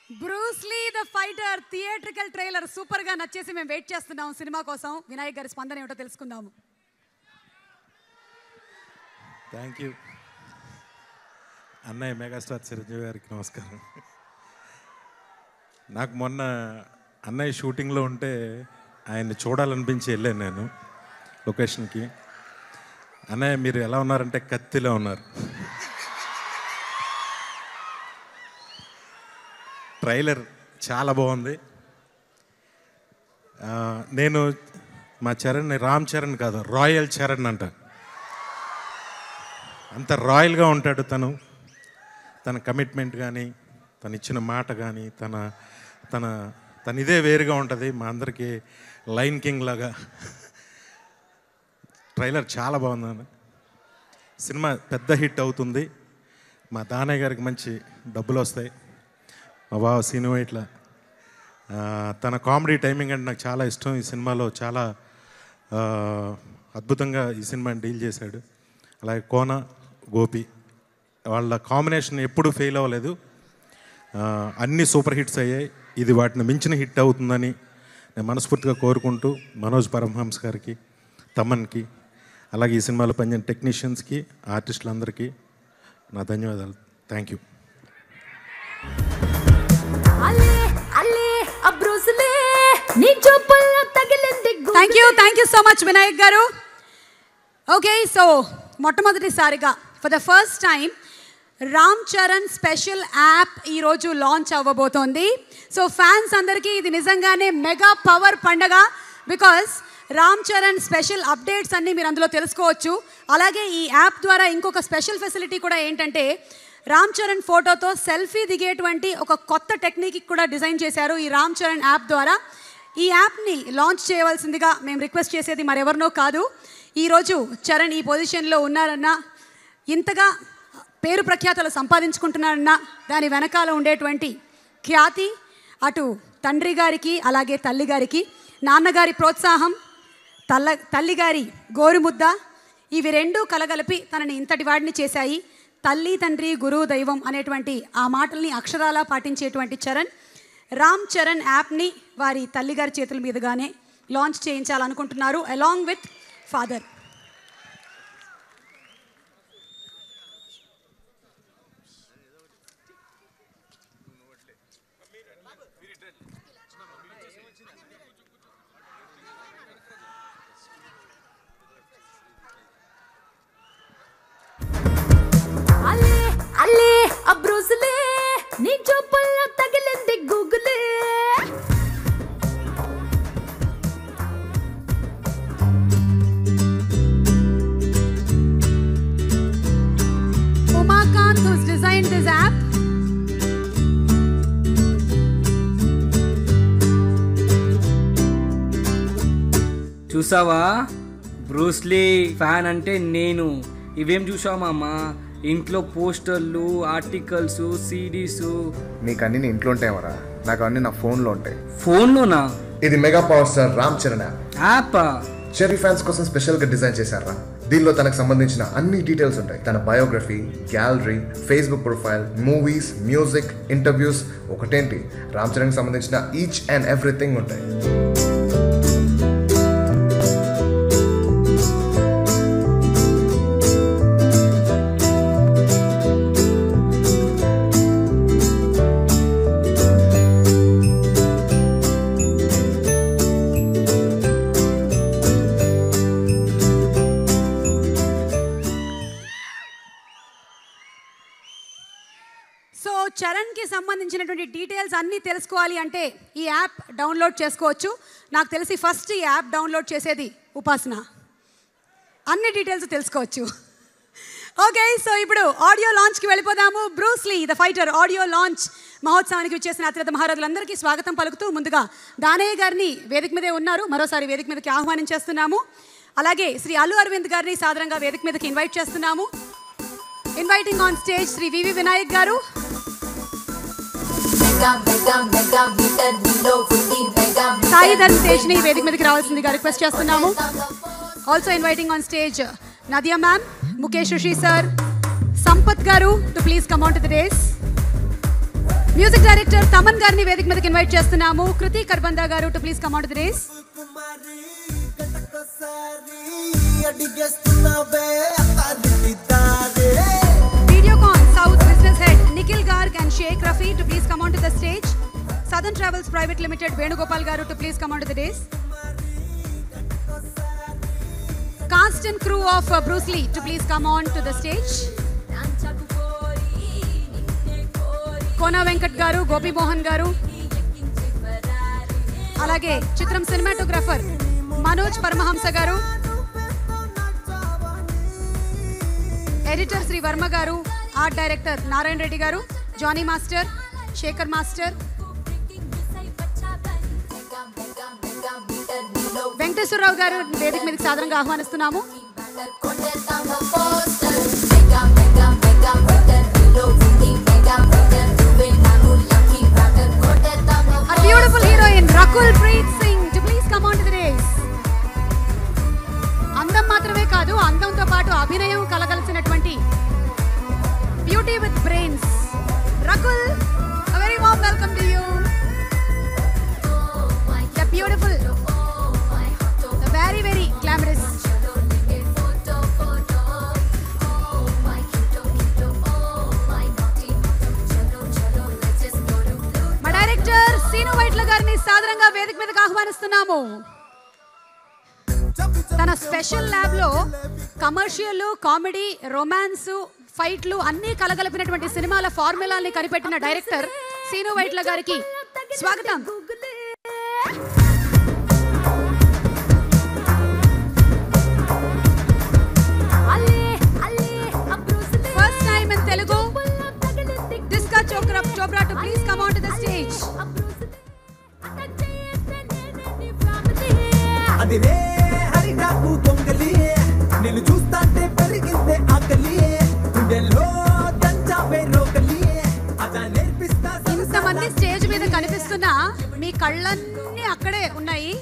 Bruce Lee the fighter theatrical trailer super గా నచ్చేసి మేము wait చేస్తున్నాం సినిమా కోసం. వినాయక్ గారి స్పందన ఏమిటో తెలుసుకుందాము. థ్యాంక్ యూ అన్నయ్య మెగాస్టార్ చిరంజీవి గారికి నమస్కారం. నాకు మొన్న అన్నయ్య షూటింగ్లో ఉంటే ఆయన్ని చూడాలనిపించి వెళ్ళాను నేను లొకేషన్కి. అన్నయ్య మీరు ఎలా ఉన్నారంటే కత్తిలో ఉన్నారు. ట్రైలర్ చాలా బాగుంది. నేను మా చరణ్ రామ్ చరణ్ కాదు, రాయల్ చరణ్ అంట. అంత రాయల్గా ఉంటాడు తను. తన కమిట్మెంట్ కానీ, తను ఇచ్చిన మాట కానీ, తన ఇదే వేరుగా ఉంటుంది. మా అందరికీ లైన్ కింగ్ లాగా. ట్రైలర్ చాలా బాగుంది. సినిమా పెద్ద హిట్ అవుతుంది. మా దానయ్య గారికి మంచి డబ్బులు వస్తాయి. మా బావ సీను ఇట్లా తన కామెడీ టైమింగ్ అంటే నాకు చాలా ఇష్టం. ఈ సినిమాలో చాలా అద్భుతంగా ఈ సినిమాని డీల్ చేశాడు. అలాగే కోన గోపి వాళ్ళ కాంబినేషన్ ఎప్పుడూ ఫెయిల్ అవ్వలేదు. అన్నీ సూపర్ హిట్స్ అయ్యాయి. ఇది వాటిని మించిన హిట్ అవుతుందని నేను మనస్ఫూర్తిగా కోరుకుంటూ మనోజ్ పరమహంస్ గారికి, తమన్కి, అలాగే ఈ సినిమాలో పనిచేసిన టెక్నీషియన్స్కి, ఆర్టిస్టులందరికీ నా ధన్యవాదాలు. Thank you. Thank you so much Vinayak గారు. ఓకే, సో మొట్టమొదటిసారిగా for the first time Ram Charan special app ఈరోజు లాంచ్ అవ్వబోతోంది. సో ఫ్యాన్స్ అందరికీ ఇది నిజంగానే మెగా పవర్ పండగ. Because Ram Charan special updates అన్నీ మీరు అందులో తెలుసుకోవచ్చు. అలాగే ఈ యాప్ ద్వారా ఇంకొక స్పెషల్ ఫెసిలిటీ కూడా ఏంటంటే రామ్ చరణ్ ఫోటోతో సెల్ఫీ దిగేటువంటి ఒక కొత్త టెక్నిక్ కూడా డిజైన్ చేశారు ఈ రామ్ చరణ్ యాప్ ద్వారా. ఈ యాప్ని లాంచ్ చేయవలసిందిగా మేము రిక్వెస్ట్ చేసేది మరెవరినో కాదు. ఈరోజు చరణ్ ఈ పొజిషన్లో ఉన్నారన్నా, ఇంతగా పేరు ప్రఖ్యాతలు సంపాదించుకుంటున్నారన్నా దాని వెనకాల ఉండేటువంటి ఖ్యాతి అటు తండ్రి గారికి అలాగే తల్లి గారికి, నాన్నగారి ప్రోత్సాహం, తల్లిగారి గోరుముద్ద, ఇవి రెండూ కలగలిపి తనని ఇంతటి వాడిని చేశాయి. తల్లి తండ్రి గురువు దైవం అనేటువంటి ఆ మాటల్ని అక్షరాలా పాటించేటువంటి చరణ్ రామ్ చరణ్ యాప్ని వారి తల్లిగారి చేతుల మీదుగానే లాంచ్ చేయించాలనుకుంటున్నారు along with father. Umakant, who's designed this app. చూసావా, బ్రూస్లీ ఫ్యాన్ అంటే నేను. ఇవేం చూసావా మామ, ఇంట్లో పోస్టర్లు, ఆర్టికల్స్, సిడీస్. నీకు అన్ని నీ ఇంట్లో ఉంటాయేమరా, నాకు అన్ని నా ఫోన్లో ఉంటాయి. ఫోన్లోనా? ఇది mega power star Ram Charan app. Cherry fans కోసం స్పెషల్గా డిజైన్ చేశారా. దీనిలో తనకు సంబంధించిన అన్ని డీటెయిల్స్ ఉంటాయి. తన biography, gallery, Facebook profile, movies, music, interviews, ఒకటేంటి రామ్ చరణ్కి సంబంధించిన ఈచ్ అండ్ ఎవ్రీథింగ్ ఉంటాయి. సో చరణ్కి సంబంధించినటువంటి డీటెయిల్స్ అన్నీ తెలుసుకోవాలి అంటే ఈ యాప్ డౌన్లోడ్ చేసుకోవచ్చు. నాకు తెలిసి ఫస్ట్ ఈ యాప్ డౌన్లోడ్ చేసేది ఉపాసన. అన్ని డీటెయిల్స్ తెలుసుకోవచ్చు. ఓకే, సో ఇప్పుడు ఆడియో లాంచ్కి వెళ్ళిపోదాము. Bruce Lee the fighter audio launch మహోత్సవానికి వచ్చేసిన అతిరథ మహారాజులందరికీ స్వాగతం పలుకుతూ ముందుగా దానయ్య గారిని వేదిక మీదే ఉన్నారు, మరోసారి వేదిక మీదకి ఆహ్వానించేస్తున్నాము. అలాగే శ్రీ అల్లు అరవింద్ గారిని సాదరంగా వేదిక మీదకి ఇన్వైట్ చేస్తున్నాము. Inviting on stage Shri VV Vinayak గారు. సాయి ధర్మ్ తేజ్ని వేదిక మీదకి రావాల్సిందిగా రిక్వెస్ట్ చేస్తున్నాము. Also inviting on stage Nadiya ma'am, Mukesh Rishi sir, Sampath గారు to please come on to the dais. Music director Thaman గారిని వేదిక మీదకి ఇన్వైట్ చేస్తున్నాము. కృతి కర్బందా గారు to please come on to the race. Videocon South Business Head Nikhil Garg and Sheikh Rafi to please come on to the stage. Southern Travels Private Limited Venugopal garu to please come on to the dais. Cast and crew of Bruce Lee to please come on to the stage. Kona Venkat garu, Gopi Mohan garu, alage Chitram cinematographer Manoj Paramahamsa garu, editor Sri Varma garu, art director Narayan Reddy garu, Johnny Master, Shekhar Master, Venkateswararao గారు వేదిక మీదకి సాధారణంగా ఆహ్వానిస్తున్నాము. A beautiful heroine Rakul Preet Singh to please come on to the race. అందం మాత్రమే కాదు, అందంతో పాటు అభినయం కలగలిసినటువంటి beauty with brains Rakul, a very warm welcome to you. The beautiful, the very very glamorous. మా డైరెక్టర్ సీను వైట్ల గారిని సాధారణంగా వేదిక మీదకి ఆహ్వానిస్తున్నాము. తన స్పెషల్ ల్యాబ్ లో కమర్షియల్, కామెడీ, రొమాన్స్, ఫైట్లు అన్నీ కలగలిపినటువంటి సినిమాల ఫార్ములాల్ని కనిపెట్టిన డైరెక్టర్ సీను వైట్ల గారికి స్వాగతం. ఫస్ట్ టైం ఇన్ తెలుగు డిస్కా Chopra to please come on to the stage. అదిరే హరిడాకు దొంగలి నిన్ను చూస్తాంటే పెరిగిందే ఆకలి గుండెల్లో దంచావే రోకలి అదా నేర్పిస్తా. ఇంతమంది స్టేజ్ మీద కనిపిస్తున్నా మీ కళ్ళన్నీ అక్కడే ఉన్నాయి,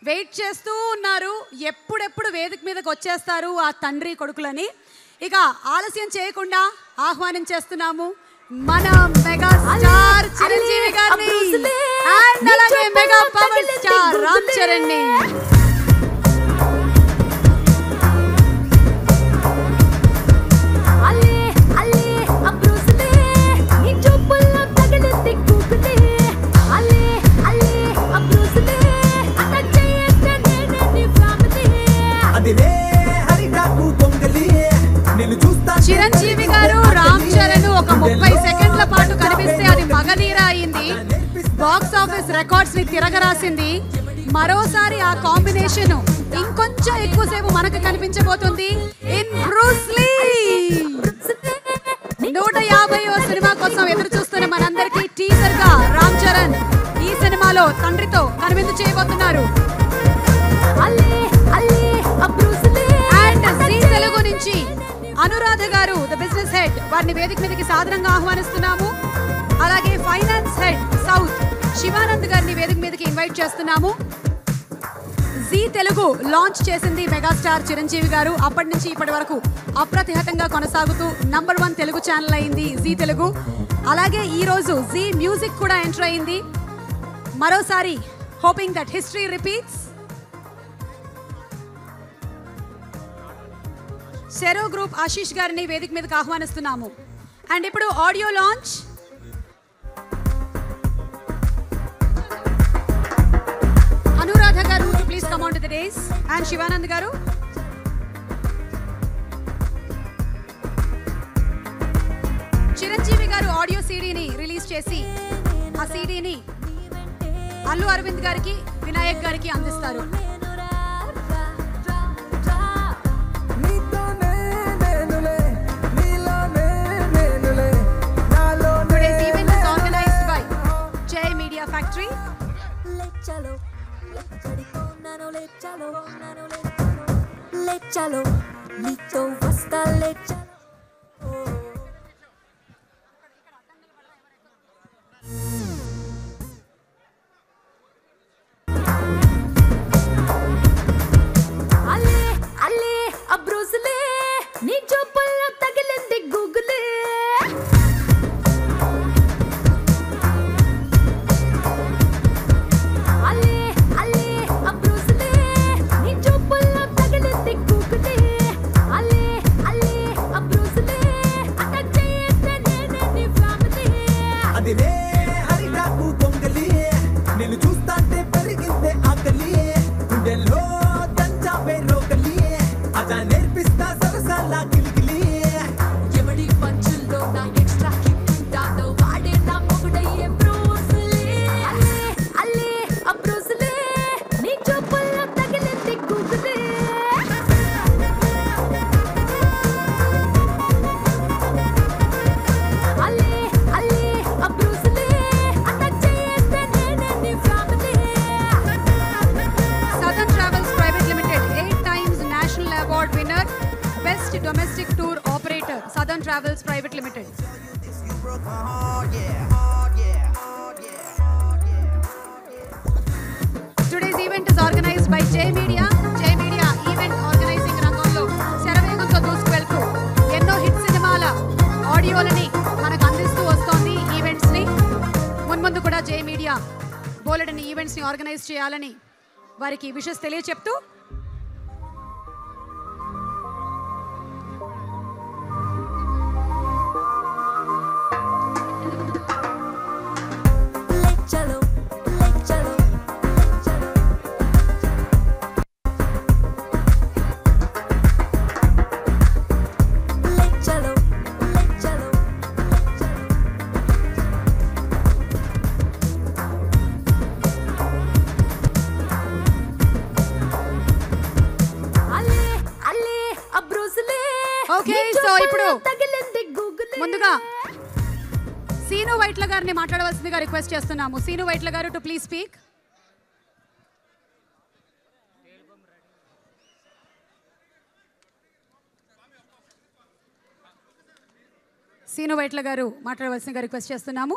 వెయిట్ చేస్తూ ఉన్నారు ఎప్పుడెప్పుడు వేదిక మీదకి వచ్చేస్తారు ఆ తండ్రి కొడుకులని. ఇక ఆలస్యం చేయకుండా ఆహ్వానించేస్తున్నాము మన మెగా స్టార్ చిరంజీవి గారిని అండ్ అలాగే mega power star Ram Charan ని. చిరంజీవి గారు రామ్ చరణ్ ఒక 30 సెకండ్ల పాటు కనిపిస్తే అది మగధీర అయింది, బాక్స్ ఆఫీస్ రికార్డ్స్ ని తిరగరాసింది. మరోసారి ఆ కాంబినేషన్ ఇంకొంచెం ఎక్కువసేపు మనకు కనిపించబోతుంది ఇన్ బ్రూస్ లీ. 150వ సినిమా కోసం ఎదురు చూస్తున్న మనందరికీ టీజర్ గా రామ్ చరణ్ ఈ సినిమాలో తండ్రితో కనువిందు చేయబోతున్నారు. అండ్ జీ తెలుగు నుంచి అనురాధ గారు ద బిజినెస్ హెడ్ వారిని వేదిక మీదకి సాధారణంగా ఆహ్వానిస్తున్నాము. అలాగే ఫైనాన్స్ హెడ్ సౌత్ శివానంద్ గారిని వేదిక మీదకి ఇన్వైట్ చేస్తున్నాము. జీ తెలుగు లాంచ్ చేసింది మెగాస్టార్ చిరంజీవి గారు. అప్పటి నుంచి ఇప్పటి వరకు అప్రతిహతంగా కొనసాగుతూ #1 తెలుగు ఛానల్ అయింది జీ తెలుగు. అలాగే ఈ రోజు జీ మ్యూజిక్ కూడా ఎంటర్ అయింది. మరోసారి hoping that history repeats. Serow group Ashish గారిని వేదిక మీదకి ఆహ్వానిస్తున్నాము. అండ్ ఇప్పుడు ఆడియో లాంచ్. అనురాధ గారు please come on to the dais and Shivanand గారు. చిరంజీవి గారు ఆడియో సీడీని రిలీజ్ చేసి ఆ సీడీని అల్లు అరవింద్ గారికి, వినాయక్ గారికి అందిస్తారు. చలో నీతో వస్తా లే అలే అలే అబ్రూస్లే నీ చూపుల్లో తగిలింది గూగులే ముందు కూడా జే మీడియా బోలెడని ఈవెంట్స్ని ఆర్గనైజ్ చేయాలని వారికి విషెస్ తెలియచెప్తూ చలో చలో చలో చలో అల్లే అల్లే అబ్రోస్లే ఓకే సో ఇప్పుడు తగిలింది గూగుల్ ముందుగా సీను వైట్ల గారిని మాట్లాడవలసిందిగా రిక్వెస్ట్ చేస్తున్నాము. సీను వైట్ల గారు to please speak. Seenu Vaitla గారు మాట్లాడవలసిందిగా రిక్వెస్ట్ చేస్తున్నాము.